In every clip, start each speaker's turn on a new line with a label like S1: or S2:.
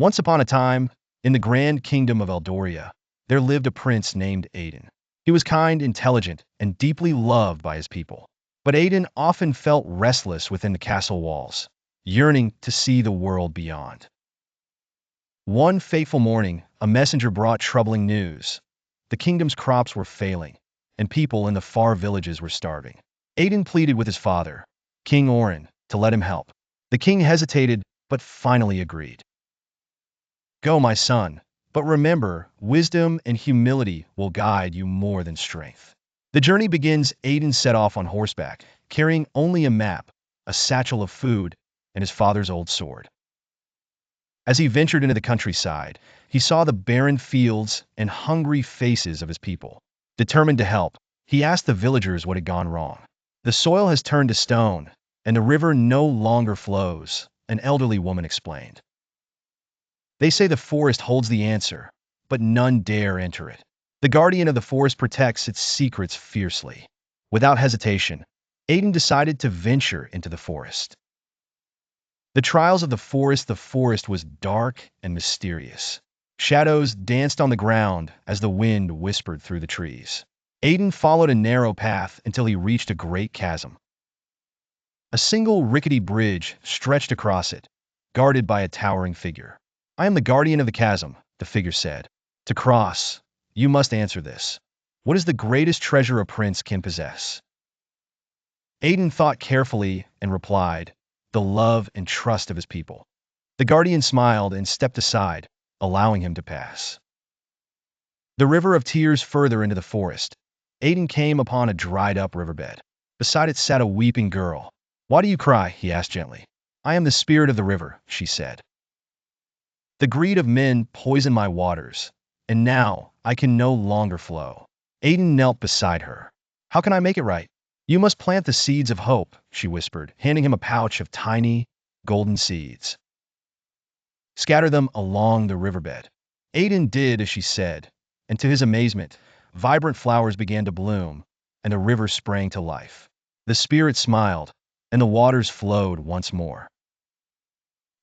S1: Once upon a time, in the grand kingdom of Eldoria, there lived a prince named Aidan. He was kind, intelligent, and deeply loved by his people. But Aidan often felt restless within the castle walls, yearning to see the world beyond. One fateful morning, a messenger brought troubling news. The kingdom's crops were failing, and people in the far villages were starving. Aidan pleaded with his father, King Orin, to let him help. The king hesitated, but finally agreed. "Go, my son, but remember, wisdom and humility will guide you more than strength." The journey begins. Aidan set off on horseback, carrying only a map, a satchel of food, and his father's old sword. As he ventured into the countryside, he saw the barren fields and hungry faces of his people. Determined to help, he asked the villagers what had gone wrong. "The soil has turned to stone, and the river no longer flows," an elderly woman explained. "They say the forest holds the answer, but none dare enter it. The guardian of the forest protects its secrets fiercely." Without hesitation, Aidan decided to venture into the forest. The trials of the forest was dark and mysterious. Shadows danced on the ground as the wind whispered through the trees. Aidan followed a narrow path until he reached a great chasm. A single rickety bridge stretched across it, guarded by a towering figure. "I am the guardian of the chasm," the figure said. "To cross, you must answer this. What is the greatest treasure a prince can possess?" Aidan thought carefully and replied, "The love and trust of his people." The guardian smiled and stepped aside, allowing him to pass. The river of tears further into the forest. Aidan came upon a dried-up riverbed. Beside it sat a weeping girl. "Why do you cry?" he asked gently. "I am the spirit of the river," she said. "The greed of men poisoned my waters, and now I can no longer flow." Aidan knelt beside her. "How can I make it right?" "You must plant the seeds of hope," she whispered, handing him a pouch of tiny, golden seeds. "Scatter them along the riverbed." Aidan did as she said, and to his amazement, vibrant flowers began to bloom, and the river sprang to life. The spirit smiled, and the waters flowed once more.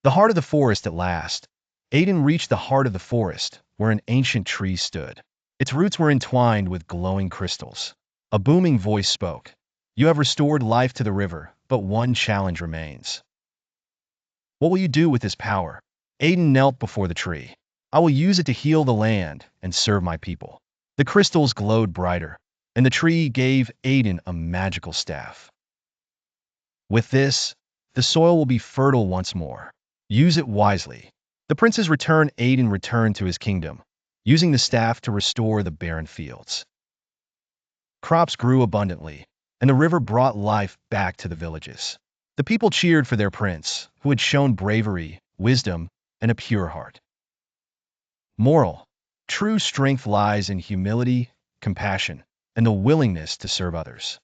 S1: The heart of the forest at last. Aidan reached the heart of the forest, where an ancient tree stood. Its roots were entwined with glowing crystals. A booming voice spoke. "You have restored life to the river, but one challenge remains. What will you do with this power?" Aidan knelt before the tree. "I will use it to heal the land and serve my people." The crystals glowed brighter, and the tree gave Aidan a magical staff. "With this, the soil will be fertile once more. Use it wisely." The prince's return. Aidan returned to his kingdom, using the staff to restore the barren fields. Crops grew abundantly, and the river brought life back to the villages. The people cheered for their prince, who had shown bravery, wisdom, and a pure heart. Moral: true strength lies in humility, compassion, and the willingness to serve others.